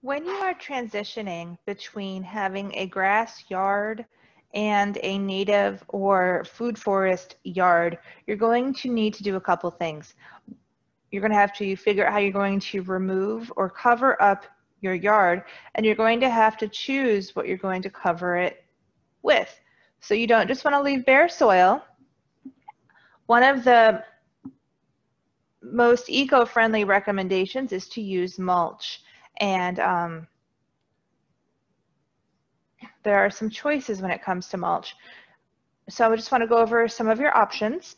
When you are transitioning between having a grass yard and a native or food forest yard, you're going to need to do a couple things. You're going to have to figure out how you're going to remove or cover up your yard, and you're going to have to choose what you're going to cover it with. So you don't just want to leave bare soil. One of the most eco-friendly recommendations is to use mulch, and there are some choices when it comes to mulch. So I just want to go over some of your options.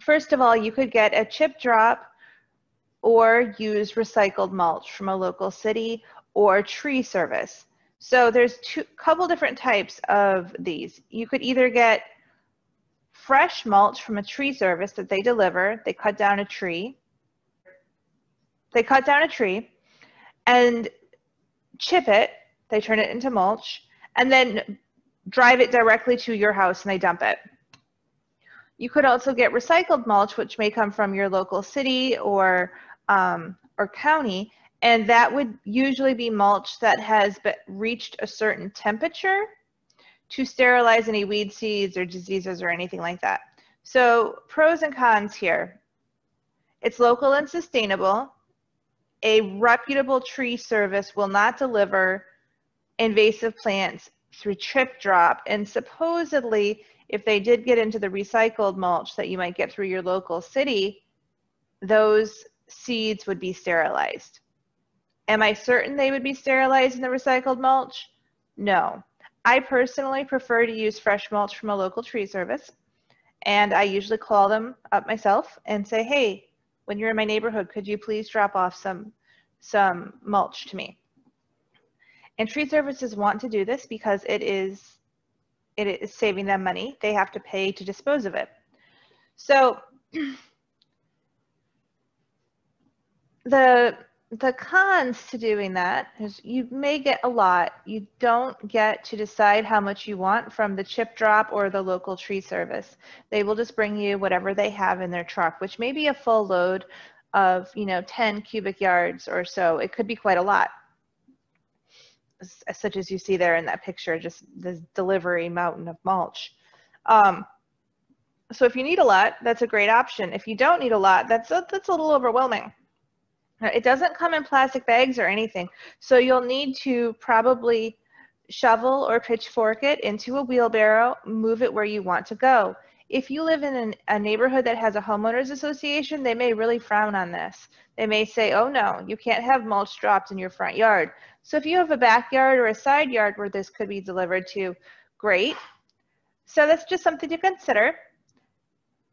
First of all, you could get a chip drop or use recycled mulch from a local city or tree service. So there's a couple different types of these. You could either get fresh mulch from a tree service that they deliver. They cut down a tree. They cut down a tree and chip it. They turn it into mulch and then drive it directly to your house and they dump it. You could also get recycled mulch, which may come from your local city or county, and that would usually be mulch that has reached a certain temperature to sterilize any weed seeds or diseases or anything like that. So pros and cons here. It's local and sustainable. A reputable tree service will not deliver invasive plants through chip drop, and supposedly if they did get into the recycled mulch that you might get through your local city, those seeds would be sterilized. Am I certain they would be sterilized in the recycled mulch? No. I personally prefer to use fresh mulch from a local tree service, and I usually call them up myself and say, hey, when you're in my neighborhood, could you please drop off some mulch to me? And tree services want to do this because it is saving them money. They have to pay to dispose of it. So the cons to doing that is you may get a lot. You don't get to decide how much you want from the chip drop or the local tree service. They will just bring you whatever they have in their truck, which may be a full load of 10 cubic yards or so. It could be quite a lot, such as you see there in that picture, just this delivery mountain of mulch. So if you need a lot, that's a great option. If you don't need a lot, that's a little overwhelming. It doesn't come in plastic bags or anything, so you'll need to probably shovel or pitchfork it into a wheelbarrow, move it where you want to go. If you live in a neighborhood that has a homeowners association, they may really frown on this. They may say, oh no, you can't have mulch dropped in your front yard. So if you have a backyard or a side yard where this could be delivered to, great. So that's just something to consider.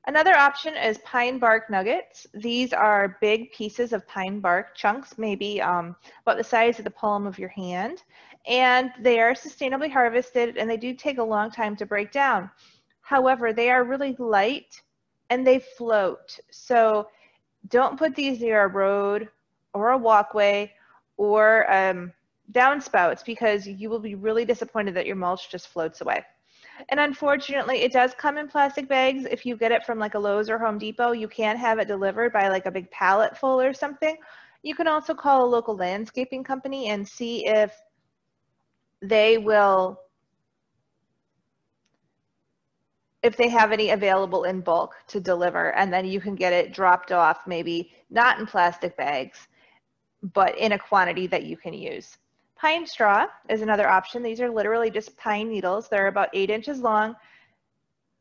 Another option is pine bark nuggets. These are big pieces of pine bark chunks, maybe about the size of the palm of your hand, and they are sustainably harvested and they do take a long time to break down. However, they are really light and they float. So don't put these near a road or a walkway or downspouts because you will be really disappointed that your mulch just floats away. And unfortunately, it does come in plastic bags. If you get it from like a Lowe's or Home Depot, you can have it delivered by like a big pallet full or something. You can also call a local landscaping company and see if they will, if they have any available in bulk to deliver, and then you can get it dropped off, maybe not in plastic bags, but in a quantity that you can use. Pine straw is another option. These are literally just pine needles. They're about 8 inches long.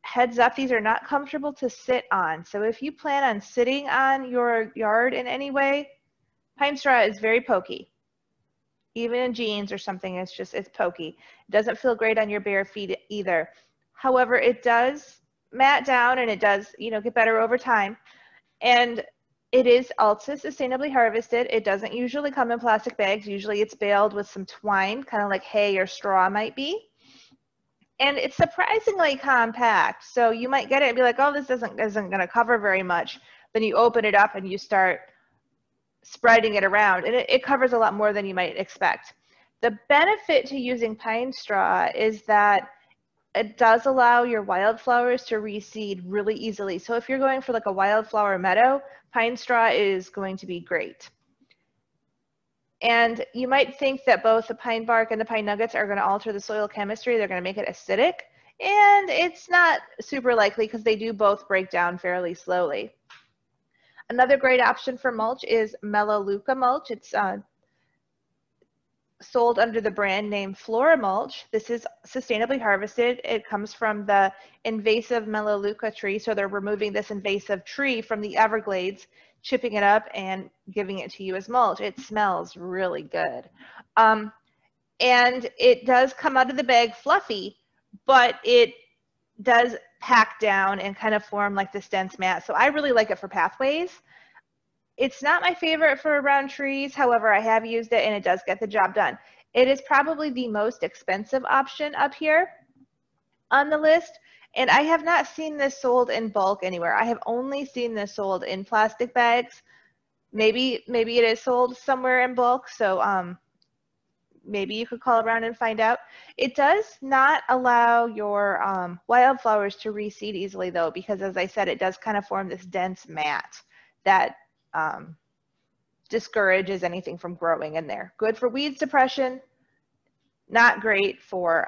Heads up, these are not comfortable to sit on. So if you plan on sitting on your yard in any way, pine straw is very pokey. Even in jeans or something, it's pokey. It doesn't feel great on your bare feet either. However, it does mat down and it does, get better over time. And it is also sustainably harvested. It doesn't usually come in plastic bags. Usually it's baled with some twine, kind of like hay or straw might be. And it's surprisingly compact. So you might get it and be like, oh, this isn't going to cover very much. Then you open it up and you start spreading it around. And it covers a lot more than you might expect. The benefit to using pine straw is that it does allow your wildflowers to reseed really easily. So if you're going for like a wildflower meadow, pine straw is going to be great. And you might think that both the pine bark and the pine nuggets are going to alter the soil chemistry. They're going to make it acidic. And it's not super likely because they do both break down fairly slowly. Another great option for mulch is Melaleuca mulch. It's sold under the brand name Flora Mulch. This is sustainably harvested. It comes from the invasive Melaleuca tree. So they're removing this invasive tree from the Everglades, chipping it up and giving it to you as mulch. It smells really good. And it does come out of the bag fluffy, but it does pack down and kind of form like this dense mat. So I really like it for pathways. It's not my favorite for around trees. However, I have used it and it does get the job done. It is probably the most expensive option up here on the list. And I have not seen this sold in bulk anywhere. I have only seen this sold in plastic bags. Maybe it is sold somewhere in bulk. So maybe you could call around and find out. It does not allow your wildflowers to reseed easily though, because as I said, it does kind of form this dense mat that discourages anything from growing in there. Good for weed suppression, not great for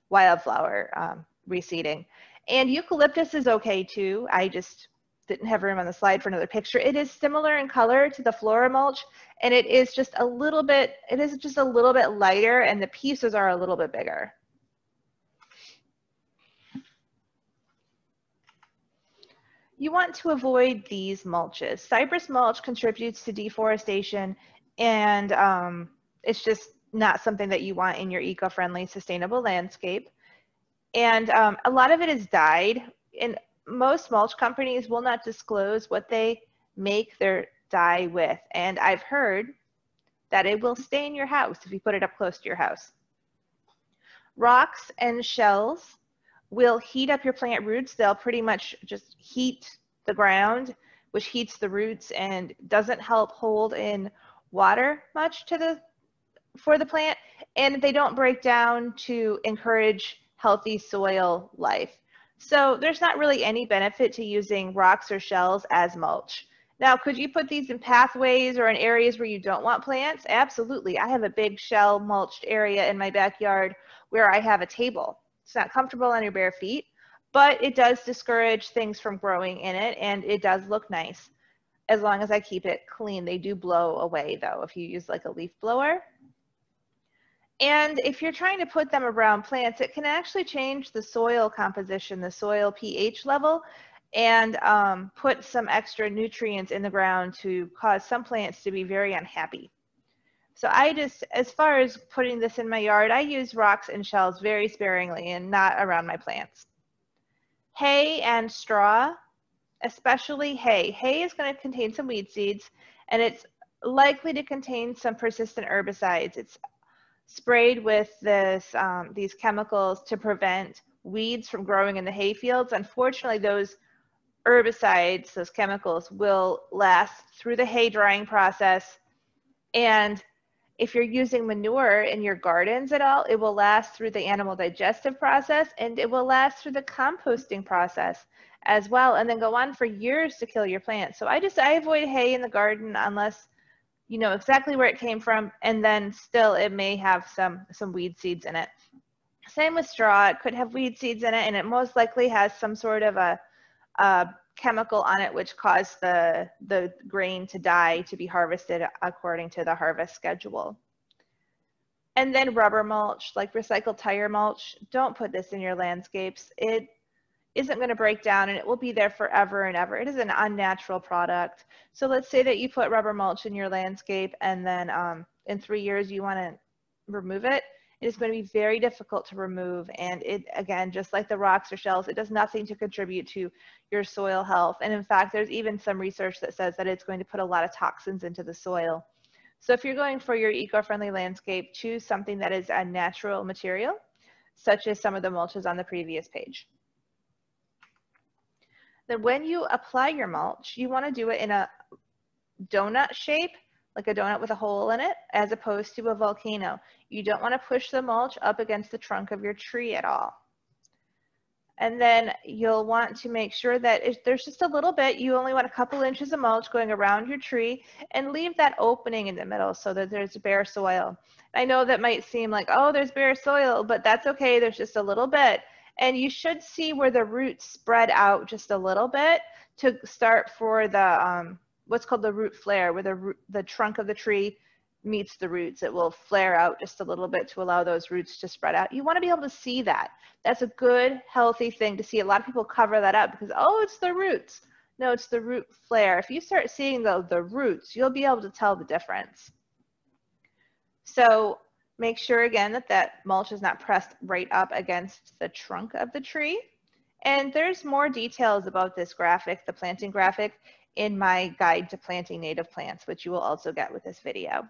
wildflower reseeding. And eucalyptus is okay too. I just didn't have room on the slide for another picture. It is similar in color to the Flora mulch, and it is just a little bit lighter, and the pieces are a little bit bigger. You want to avoid these mulches. Cypress mulch contributes to deforestation, and it's just not something that you want in your eco-friendly, sustainable landscape. And a lot of it is dyed, and most mulch companies will not disclose what they make their dye with. And I've heard that it will stain your house if you put it up close to your house. Rocks and shells will heat up your plant roots. They'll pretty much just heat the ground, which heats the roots and doesn't help hold in water much for the plant. And they don't break down to encourage healthy soil life. So there's not really any benefit to using rocks or shells as mulch. Now, could you put these in pathways or in areas where you don't want plants? Absolutely. I have a big shell mulched area in my backyard where I have a table. It's not comfortable on your bare feet, but it does discourage things from growing in it, and it does look nice as long as I keep it clean. They do blow away though if you use like a leaf blower. And if you're trying to put them around plants, it can actually change the soil composition, the soil pH level, and put some extra nutrients in the ground to cause some plants to be very unhappy. So as far as putting this in my yard, I use rocks and shells very sparingly and not around my plants. Hay and straw, especially hay. Hay is going to contain some weed seeds, and it's likely to contain some persistent herbicides. It's sprayed with these chemicals to prevent weeds from growing in the hay fields. Unfortunately, those herbicides, those chemicals, will last through the hay drying process, and if you're using manure in your gardens at all, it will last through the animal digestive process, and it will last through the composting process as well, and then go on for years to kill your plants. So I avoid hay in the garden unless you know exactly where it came from, and then still it may have some weed seeds in it. Same with straw. It could have weed seeds in it, and it most likely has some sort of a chemical on it which caused the grain to die to be harvested according to the harvest schedule. And then rubber mulch, like recycled tire mulch, don't put this in your landscapes. It isn't going to break down, and it will be there forever and ever. It is an unnatural product. So let's say that you put rubber mulch in your landscape, and then in 3 years you want to remove it. It is going to be very difficult to remove, and it, again, just like the rocks or shells, it does nothing to contribute to your soil health. And in fact, there's even some research that says that it's going to put a lot of toxins into the soil. So if you're going for your eco-friendly landscape, choose something that is a natural material, such as some of the mulches on the previous page. Then when you apply your mulch, you want to do it in a donut shape, like a donut with a hole in it, as opposed to a volcano. You don't want to push the mulch up against the trunk of your tree at all. And then you'll want to make sure that if there's just a little bit, you only want a couple inches of mulch going around your tree, and leave that opening in the middle so that there's bare soil. I know that might seem like, oh, there's bare soil, but that's okay. There's just a little bit. And you should see where the roots spread out just a little bit to start for the what's called the root flare, where the trunk of the tree meets the roots. It will flare out just a little bit to allow those roots to spread out. You want to be able to see that. That's a good, healthy thing to see. A lot of people cover that up because, oh, it's the roots. No, it's the root flare. If you start seeing the roots, you'll be able to tell the difference. So make sure again that that mulch is not pressed right up against the trunk of the tree. And there's more details about this graphic, the planting graphic, in my guide to planting native plants, which you will also get with this video.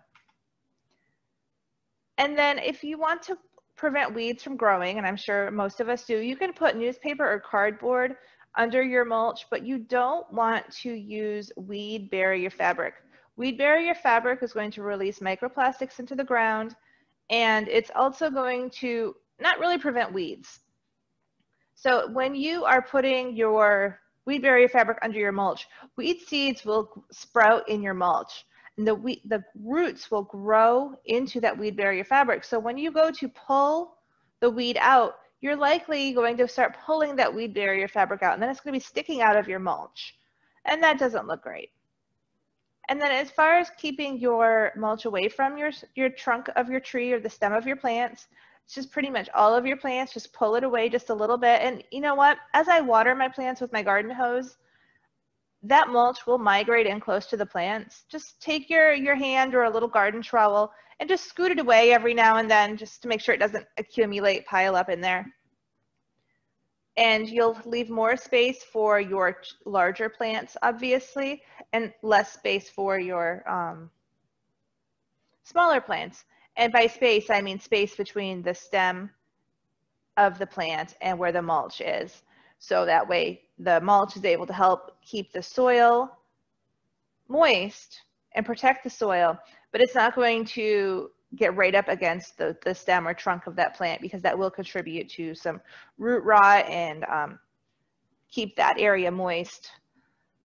And then if you want to prevent weeds from growing, and I'm sure most of us do, you can put newspaper or cardboard under your mulch, but you don't want to use weed barrier fabric. Weed barrier fabric is going to release microplastics into the ground, and it's also going to not really prevent weeds. So when you are putting your weed barrier fabric under your mulch, weed seeds will sprout in your mulch. And the roots will grow into that weed barrier fabric. So when you go to pull the weed out, you're likely going to start pulling that weed barrier fabric out, and then it's going to be sticking out of your mulch. And that doesn't look great. And then as far as keeping your mulch away from your trunk of your tree or the stem of your plants, it's just pretty much all of your plants, just pull it away just a little bit. And you know what? As I water my plants with my garden hose, that mulch will migrate in close to the plants. Just take your hand or a little garden trowel and just scoot it away every now and then just to make sure it doesn't accumulate, pile up in there. And you'll leave more space for your larger plants, obviously, and less space for your smaller plants. And by space, I mean space between the stem of the plant and where the mulch is. So that way the mulch is able to help keep the soil moist and protect the soil, but it's not going to get right up against the stem or trunk of that plant, because that will contribute to some root rot and keep that area moist